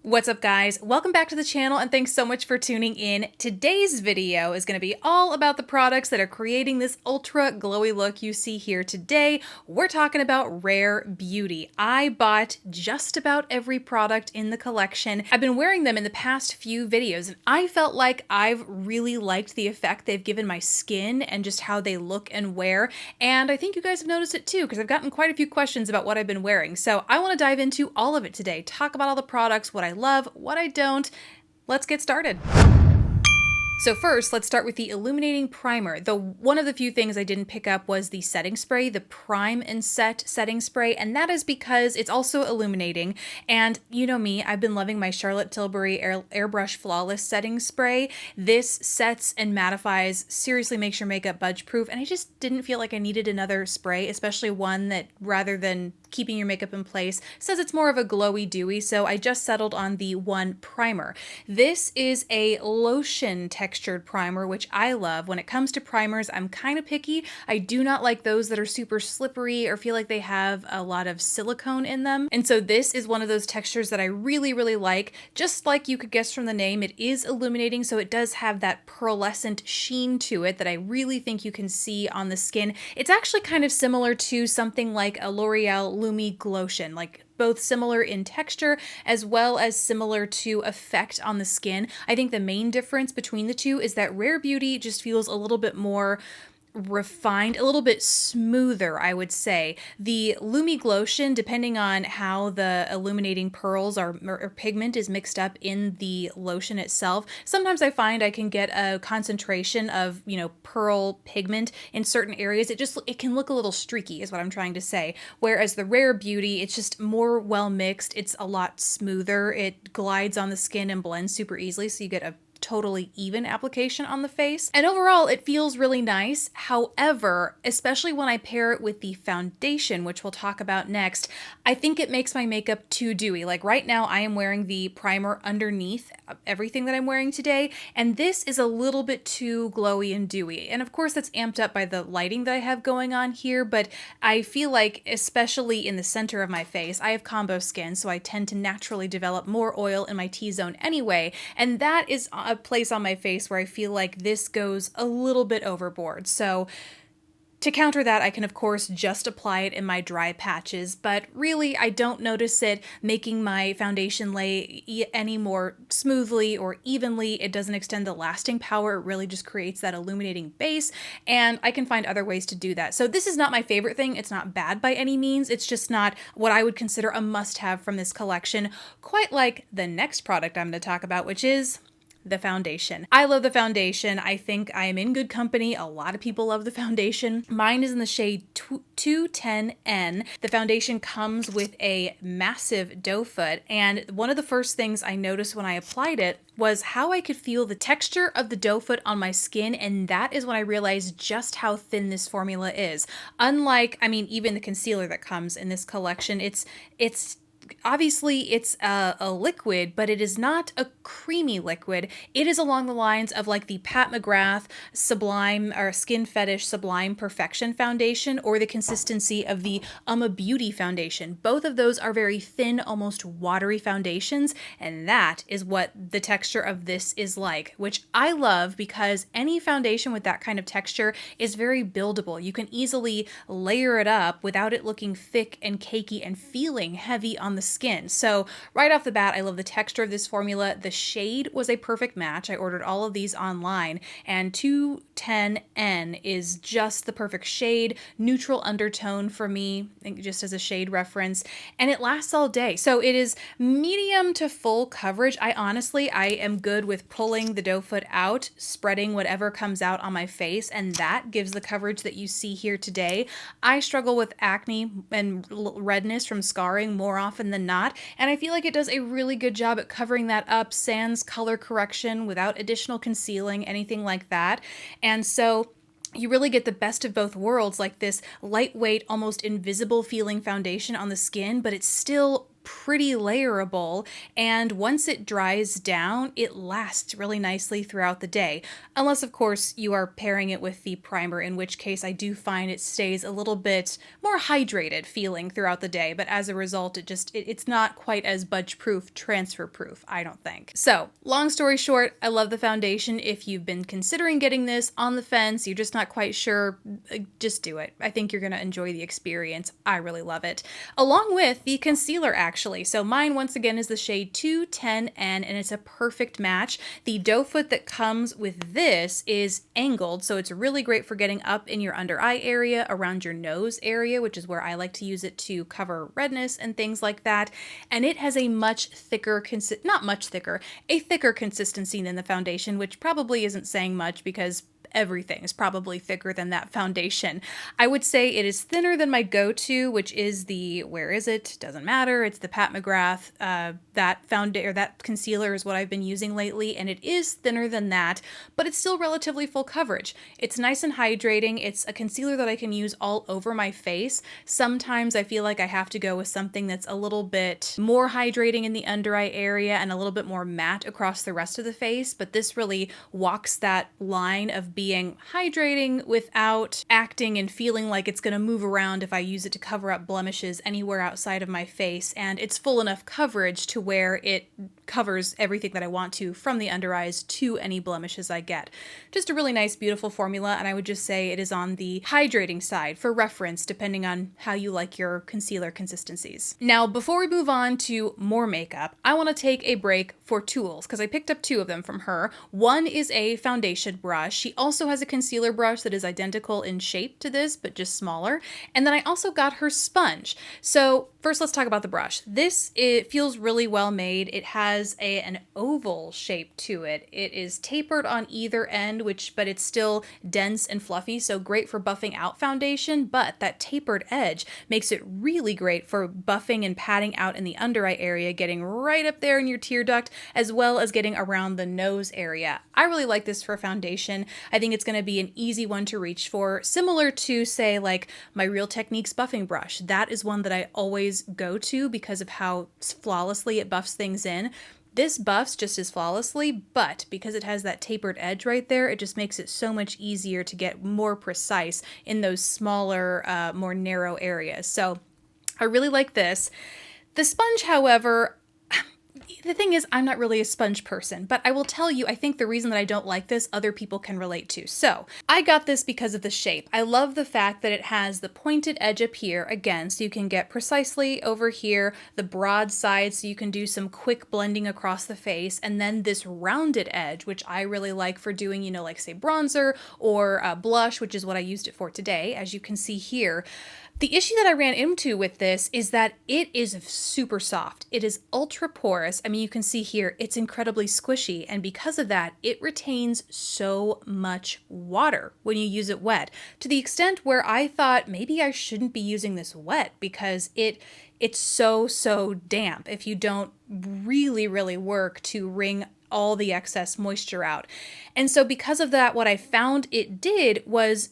What's up, guys? Welcome back to the channel and thanks so much for tuning in. Today's video is going to be all about the products that are creating this ultra glowy look you see here today. We're talking about Rare Beauty. I bought just about every product in the collection. I've been wearing them in the past few videos and I felt like I've really liked the effect they've given my skin and just how they look and wear. And I think you guys have noticed it too, because I've gotten quite a few questions about what I've been wearing. So I want to dive into all of it today, talk about all the products, what I love, what I don't. Let's get started. So first, let's start with the Illuminating Primer. One of the few things I didn't pick up was the setting spray, the Prime and Set setting spray, and that is because it's also illuminating. And you know me, I've been loving my Charlotte Tilbury Airbrush Flawless setting spray. This sets and mattifies, seriously makes your makeup budge-proof, and I just didn't feel like I needed another spray, especially one that, rather than keeping your makeup in place, says it's more of a glowy dewy, so I just settled on the one primer. This is a lotion textured primer, which I love. When it comes to primers, I'm kind of picky. I do not like those that are super slippery or feel like they have a lot of silicone in them. And so this is one of those textures that I really, really like. Just like you could guess from the name, it is illuminating, so it does have that pearlescent sheen to it that I really think you can see on the skin. It's actually kind of similar to something like a L'Oreal Lumi Glotion, like both similar in texture as well as similar to effect on the skin. I think the main difference between the two is that Rare Beauty just feels a little bit more refined, a little bit smoother, I would say. The Lumi Glotion, depending on how the illuminating pearls or pigment is mixed up in the lotion itself, sometimes I find I can get a concentration of, pearl pigment in certain areas. It can look a little streaky is what I'm trying to say. Whereas the Rare Beauty, it's just more well mixed. It's a lot smoother. It glides on the skin and blends super easily, so you get a totally even application on the face. And overall, it feels really nice. However, especially when I pair it with the foundation, which we'll talk about next, I think it makes my makeup too dewy. Like right now, I am wearing the primer underneath everything that I'm wearing today, and this is a little bit too glowy and dewy. And of course, that's amped up by the lighting that I have going on here, but I feel like, especially in the center of my face, I have combo skin, so I tend to naturally develop more oil in my T-zone anyway, and that is a place on my face where I feel like this goes a little bit overboard. So to counter that, I can of course just apply it in my dry patches, but really I don't notice it making my foundation lay any more smoothly or evenly. It doesn't extend the lasting power. It really just creates that illuminating base, and I can find other ways to do that. So this is not my favorite thing. It's not bad by any means. It's just not what I would consider a must-have from this collection, quite like the next product I'm going to talk about, which is the foundation. I love the foundation. I think I am in good company. A lot of people love the foundation. Mine is in the shade 210N. The foundation comes with a massive doe foot, and one of the first things I noticed when I applied it was how I could feel the texture of the doe foot on my skin, and that is when I realized just how thin this formula is. Unlike, even the concealer that comes in this collection, it's obviously it's a liquid, but it is not a creamy liquid. It is along the lines of like the Pat McGrath Sublime or Skin Fetish Sublime Perfection foundation, or the consistency of the Beauty foundation. Both of those are very thin, almost watery foundations, and that is what the texture of this is like, which I love because any foundation with that kind of texture is very buildable. You can easily layer it up without it looking thick and cakey and feeling heavy on the skin. So right off the bat, I love the texture of this formula. The shade was a perfect match. I ordered all of these online, and 210N is just the perfect shade, neutral undertone for me, I think just as a shade reference, and it lasts all day. So it is medium to full coverage. I am good with pulling the doe foot out, spreading whatever comes out on my face, and that gives the coverage that you see here today. I struggle with acne and redness from scarring more often than not, and I feel like it does a really good job at covering that up, sans color correction, without additional concealing, anything like that. And so you really get the best of both worlds, like this lightweight, almost invisible feeling foundation on the skin, but it's still pretty layerable, and once it dries down, it lasts really nicely throughout the day. Unless, of course, you are pairing it with the primer, in which case I do find it stays a little bit more hydrated feeling throughout the day, but as a result, it's not quite as budge-proof, transfer-proof, I don't think. So, long story short, I love the foundation. If you've been considering getting this on the fence, you're just not quite sure, just do it. I think you're gonna enjoy the experience. I really love it. Along with the concealer, actually. So mine, once again, is the shade 210N, and it's a perfect match. The doe foot that comes with this is angled, so it's really great for getting up in your under eye area, around your nose area, which is where I like to use it to cover redness and things like that. And it has a much thicker, a thicker consistency than the foundation, which probably isn't saying much because everything is probably thicker than that foundation. I would say it is thinner than my go-to, which is the, where is it? Doesn't matter. It's the Pat McGrath. That concealer is what I've been using lately, and it is thinner than that, but it's still relatively full coverage. It's nice and hydrating. It's a concealer that I can use all over my face. Sometimes I feel like I have to go with something that's a little bit more hydrating in the under eye area and a little bit more matte across the rest of the face, but this really walks that line of being hydrating without acting and feeling like it's going to move around if I use it to cover up blemishes anywhere outside of my face, and it's full enough coverage to where it covers everything that I want to, from the under eyes to any blemishes I get. Just a really nice, beautiful formula, and I would just say it is on the hydrating side for reference, depending on how you like your concealer consistencies. Now, before we move on to more makeup, I want to take a break for tools, because I picked up two of them from her. One is a foundation brush. She also has a concealer brush that is identical in shape to this, but just smaller. And then I also got her sponge. So first, let's talk about the brush. It feels really well made. It has an oval shape to it. It is tapered on either end, but it's still dense and fluffy, so great for buffing out foundation, but that tapered edge makes it really great for buffing and patting out in the under eye area, getting right up there in your tear duct, as well as getting around the nose area. I really like this for foundation. I think it's going to be an easy one to reach for, similar to, say, like my Real Techniques buffing brush. That is one that I always go to because of how flawlessly it buffs things in. This buffs just as flawlessly, but because it has that tapered edge right there, it just makes it so much easier to get more precise in those smaller, more narrow areas. So I really like this. The sponge, however, the thing is, I'm not really a sponge person, but I will tell you, I think the reason that I don't like this, other people can relate to. So I got this because of the shape. I love the fact that it has the pointed edge up here, again, so you can get precisely over here, the broad side, so you can do some quick blending across the face, and then this rounded edge, which I really like for doing, you know, like say bronzer or blush, which is what I used it for today, as you can see here. The issue that I ran into with this is that it is super soft. It is ultra porous. I mean, you can see here, it's incredibly squishy. And because of that, it retains so much water when you use it wet, to the extent where I thought maybe I shouldn't be using this wet because it's so damp if you don't really work to wring all the excess moisture out. And so because of that, what I found it did was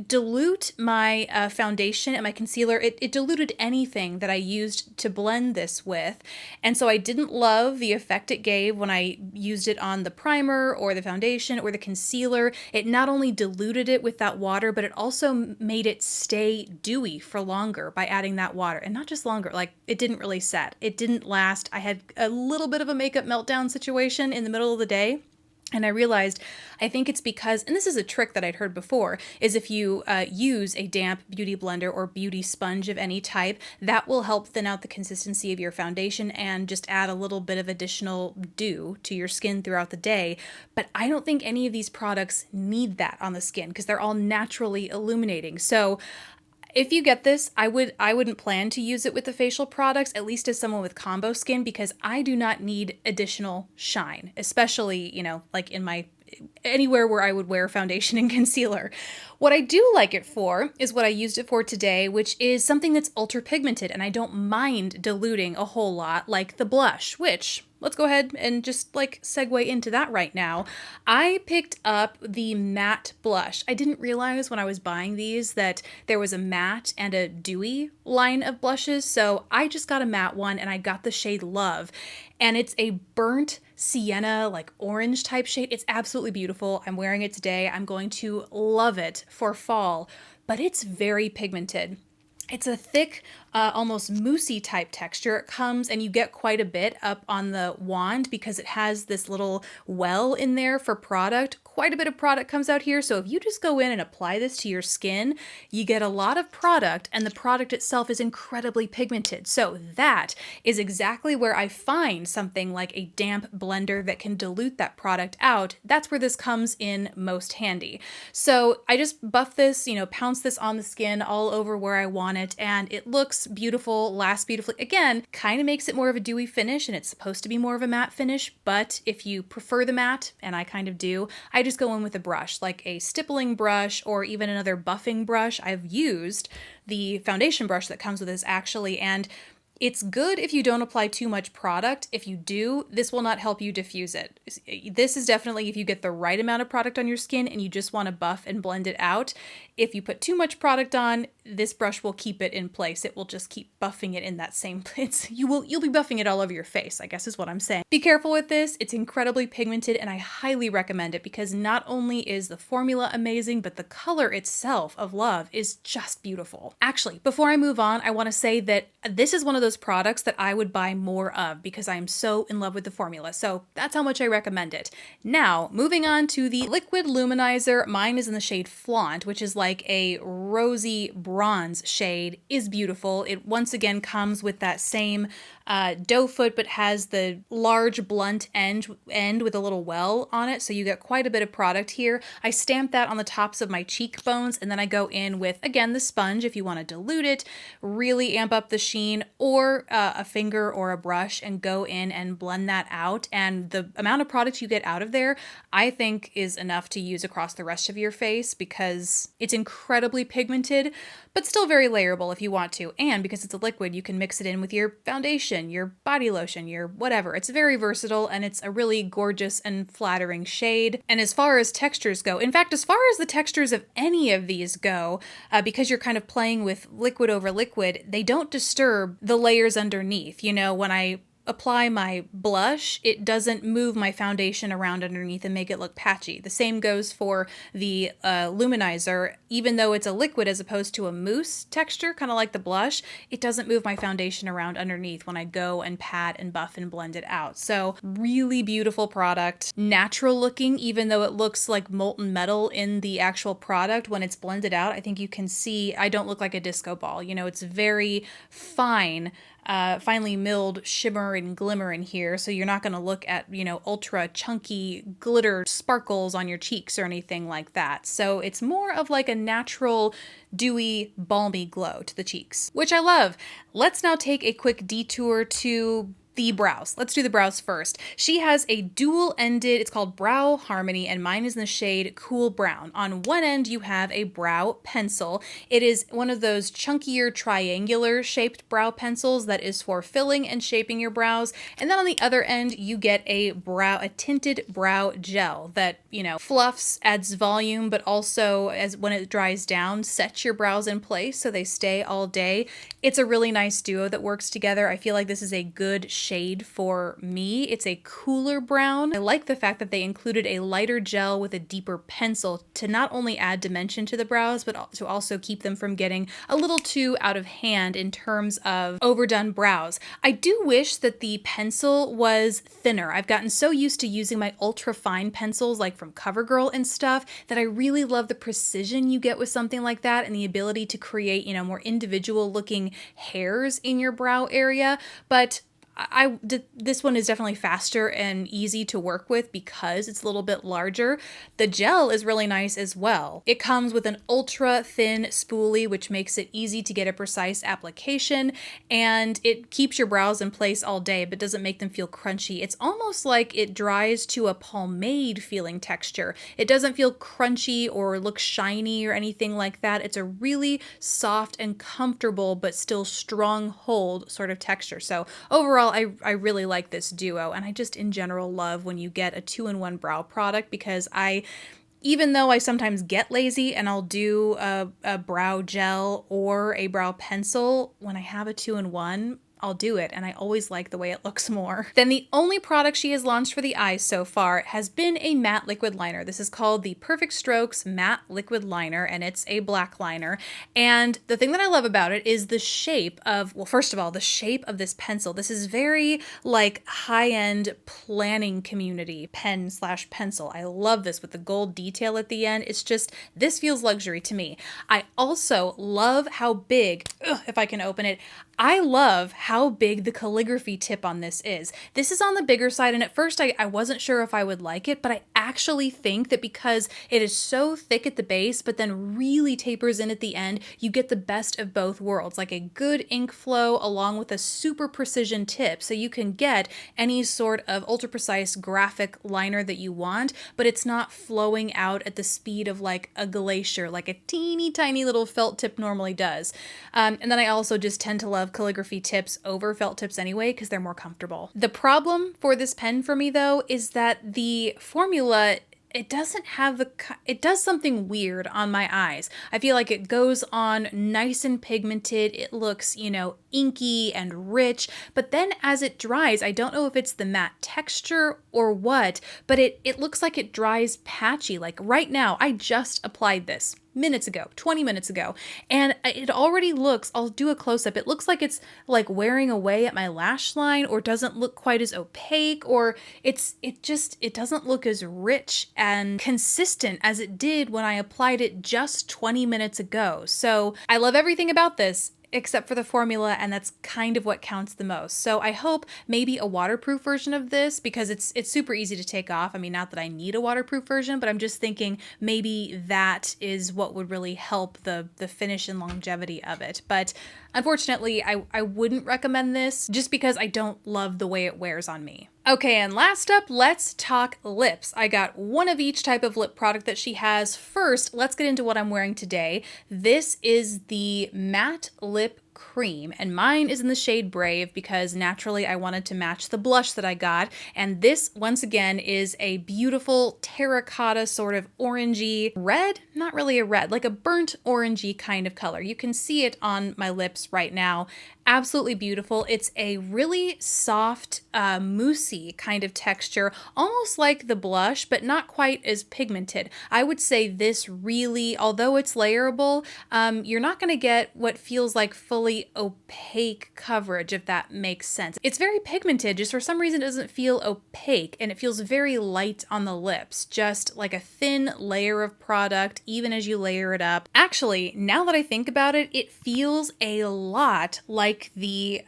dilute my foundation and my concealer. It diluted anything that I used to blend this with. And so I didn't love the effect it gave when I used it on the primer or the foundation or the concealer. It not only diluted it with that water, but it also made it stay dewy for longer by adding that water. And not just longer, like it didn't really set. It didn't last. I had a little bit of a makeup meltdown situation in the middle of the day. And I realized, I think it's because, and this is a trick that I'd heard before, is if you use a damp beauty blender or beauty sponge of any type, that will help thin out the consistency of your foundation and just add a little bit of additional dew to your skin throughout the day. But I don't think any of these products need that on the skin because they're all naturally illuminating. So if you get this, I wouldn't plan to use it with the facial products, at least as someone with combo skin, because I do not need additional shine, especially, you know, like in my anywhere where I would wear foundation and concealer. What I do like it for is what I used it for today, which is something that's ultra pigmented, and I don't mind diluting a whole lot, like the blush, which let's go ahead and just like segue into that right now. I picked up the matte blush. I didn't realize when I was buying these that there was a matte and a dewy line of blushes, so I just got a matte one and I got the shade Love. And it's a burnt sienna, like orange type shade. It's absolutely beautiful. I'm wearing it today. I'm going to love it for fall, but it's very pigmented. It's a thick, almost moussey type texture. It comes and you get quite a bit up on the wand because it has this little well in there for product. Quite a bit of product comes out here. So if you just go in and apply this to your skin, you get a lot of product, and the product itself is incredibly pigmented. So that is exactly where I find something like a damp blender that can dilute that product out. That's where this comes in most handy. So I just buff this, pounce this on the skin all over where I want it, and it looks beautiful, lasts beautifully. Again, kind of makes it more of a dewy finish, and it's supposed to be more of a matte finish, but if you prefer the matte, and I kind of do, I just go in with a brush, like a stippling brush or even another buffing brush. I've used the foundation brush that comes with this actually, and it's good if you don't apply too much product. If you do, this will not help you diffuse it. This is definitely if you get the right amount of product on your skin and you just want to buff and blend it out. If you put too much product on, this brush will keep it in place. It will just keep buffing it in that same place. You'll be buffing it all over your face, I guess is what I'm saying. Be careful with this. It's incredibly pigmented and I highly recommend it because not only is the formula amazing, but the color itself of Love is just beautiful. Actually, before I move on, I want to say that this is one of those products that I would buy more of because I am so in love with the formula. So that's how much I recommend it. Now, moving on to the liquid luminizer. Mine is in the shade Flaunt, which is like a rosy bronze shade. Is beautiful. It once again comes with that same doe foot, but has the large blunt end with a little well on it. So you get quite a bit of product here. I stamp that on the tops of my cheekbones, and then I go in with, again, the sponge if you want to dilute it, really amp up the sheen, or a finger or a brush and go in and blend that out. And the amount of product you get out of there, I think is enough to use across the rest of your face because it's incredibly pigmented, but still very layerable if you want to. And because it's a liquid, you can mix it in with your foundation, your body lotion, your whatever. It's very versatile and it's a really gorgeous and flattering shade. And as far as textures go, in fact, as far as the textures of any of these go, because you're kind of playing with liquid over liquid, they don't disturb the layers underneath. When I apply my blush, it doesn't move my foundation around underneath and make it look patchy. The same goes for the Luminizer. Even though it's a liquid as opposed to a mousse texture, kind of like the blush, it doesn't move my foundation around underneath when I go and pat and buff and blend it out. So really beautiful product. Natural looking, even though it looks like molten metal in the actual product. When it's blended out, I think you can see I don't look like a disco ball. It's very fine, finely milled shimmer and glimmer in here, so you're not going to look at, ultra chunky glitter sparkles on your cheeks or anything like that. So it's more of like a natural, dewy, balmy glow to the cheeks, which I love. Let's now take a quick detour to the brows. Let's do the brows first. She has a dual-ended, it's called Brow Harmony, and mine is in the shade Cool Brown. On one end, you have a brow pencil. It is one of those chunkier, triangular shaped brow pencils that is for filling and shaping your brows. And then on the other end, you get a tinted brow gel that, fluffs, adds volume, but also, as when it dries down, sets your brows in place so they stay all day. It's a really nice duo that works together. I feel like this is a good shade for me. It's a cooler brown. I like the fact that they included a lighter gel with a deeper pencil to not only add dimension to the brows, but to also keep them from getting a little too out of hand in terms of overdone brows. I do wish that the pencil was thinner. I've gotten so used to using my ultra fine pencils like from CoverGirl and stuff that I really love the precision you get with something like that and the ability to create, more individual looking hairs in your brow area. But this one is definitely faster and easy to work with because it's a little bit larger. The gel is really nice as well. It comes with an ultra thin spoolie, which makes it easy to get a precise application, and it keeps your brows in place all day but doesn't make them feel crunchy. It's almost like it dries to a pomade feeling texture. It doesn't feel crunchy or look shiny or anything like that. It's a really soft and comfortable but still strong hold sort of texture. So overall, I really like this duo, and I just in general love when you get a 2-in-1 brow product, because even though I sometimes get lazy and I'll do a brow gel or a brow pencil, when I have a 2-in-1, I'll do it, and I always like the way it looks more. Then the only product she has launched for the eyes so far has been a matte liquid liner. This is called the Perfect Strokes Matte Liquid Liner, and it's a black liner. And the thing that I love about it is the shape of, well, first of all, the shape of this pencil. This is very like high-end planning community pen/pencil. I love this with the gold detail at the end. It's just, this feels luxury to me. I also love how big, if I can open it, I love how big the calligraphy tip on this is. This is on the bigger side, and at first I wasn't sure if I would like it, but I actually think that because it is so thick at the base, but then really tapers in at the end, you get the best of both worlds, like a good ink flow along with a super precision tip, so you can get any sort of ultra precise graphic liner that you want, but it's not flowing out at the speed of like a glacier, like a teeny tiny little felt tip normally does. And then I also just tend to love calligraphy tips over felt tips anyway because they're more comfortable. The problem for this pen for me though is that the formula, it doesn't have it does something weird on my eyes. I feel like it goes on nice and pigmented. It looks, you know, inky and rich, but then as it dries, I don't know if it's the matte texture or what, but it looks like it dries patchy. Like right now, I just applied this minutes ago, 20 minutes ago, and it already looks, I'll do a close-up, it looks like it's like wearing away at my lash line, or doesn't look quite as opaque, or it doesn't look as rich and consistent as it did when I applied it just 20 minutes ago. So I love everything about this except for the formula, and that's kind of what counts the most. So I hope maybe a waterproof version of this, because it's super easy to take off. I mean, not that I need a waterproof version, but I'm just thinking maybe that is what would really help the finish and longevity of it. But unfortunately, I wouldn't recommend this just because I don't love the way it wears on me. Okay, and last up, let's talk lips. I got one of each type of lip product that she has. First, let's get into what I'm wearing today. This is the Matte Lip Cream, and mine is in the shade Brave because naturally I wanted to match the blush that I got, and this once again is a beautiful terracotta sort of orangey red, not really a red, like a burnt orangey kind of color. You can see it on my lips right now. Absolutely beautiful. It's a really soft, moussey kind of texture, almost like the blush, but not quite as pigmented. I would say this really, although it's layerable, you're not going to get what feels like fully opaque coverage, if that makes sense. It's very pigmented, just for some reason it doesn't feel opaque, and it feels very light on the lips, just like a thin layer of product, even as you layer it up. Actually, now that I think about it, it feels a lot like the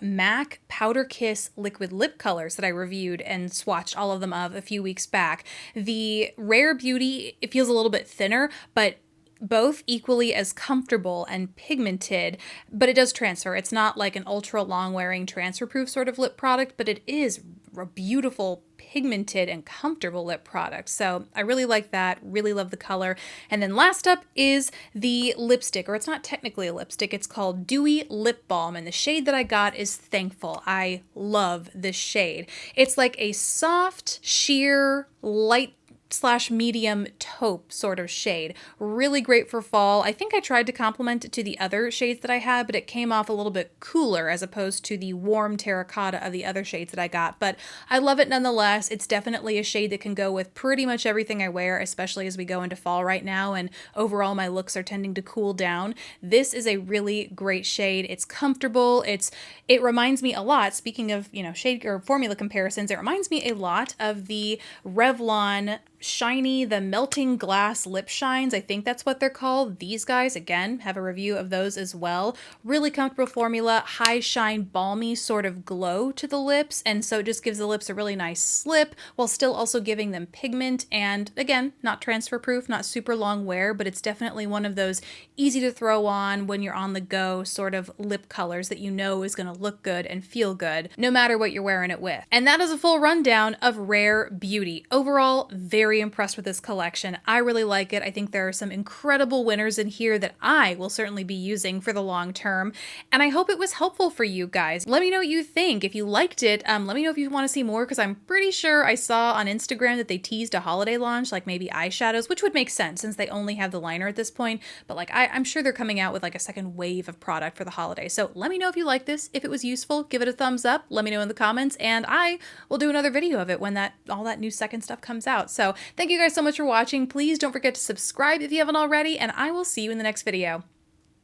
MAC Powder Kiss liquid lip colors that I reviewed and swatched all of them of a few weeks back. The Rare Beauty, it feels a little bit thinner, but both equally as comfortable and pigmented, but it does transfer. It's not like an ultra long wearing transfer proof sort of lip product, but it is a beautiful pigmented and comfortable lip product. So I really like that, really love the color. And then last up is the lipstick, or it's not technically a lipstick, it's called Dewy Lip Balm, and the shade that I got is Thankful. I love this shade. It's like a soft, sheer, light / medium taupe sort of shade. Really great for fall. I think I tried to complement it to the other shades that I had, but it came off a little bit cooler as opposed to the warm terracotta of the other shades that I got. But I love it nonetheless. It's definitely a shade that can go with pretty much everything I wear, especially as we go into fall right now and overall my looks are tending to cool down. This is a really great shade. It's comfortable. It reminds me a lot, speaking of, you know, shade or formula comparisons, it reminds me a lot of the Revlon shiny, the melting glass lip shines. I think that's what they're called. These guys, again, have a review of those as well. Really comfortable formula, high shine, balmy sort of glow to the lips. And so it just gives the lips a really nice slip while still also giving them pigment. And again, not transfer proof, not super long wear, but it's definitely one of those easy to throw on when you're on the go sort of lip colors that you know is going to look good and feel good no matter what you're wearing it with. And that is a full rundown of Rare Beauty. Overall, very impressed with this collection. I really like it. I think there are some incredible winners in here that I will certainly be using for the long term. And I hope it was helpful for you guys. Let me know what you think. If you liked it, let me know if you want to see more, because I'm pretty sure I saw on Instagram that they teased a holiday launch, like maybe eyeshadows, which would make sense since they only have the liner at this point. But like, I'm sure they're coming out with like a second wave of product for the holiday. So let me know if you like this. If it was useful, give it a thumbs up. Let me know in the comments, and I will do another video of it when all that new second stuff comes out. So thank you guys so much for watching. Please don't forget to subscribe if you haven't already, and I will see you in the next video.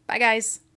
Bye guys.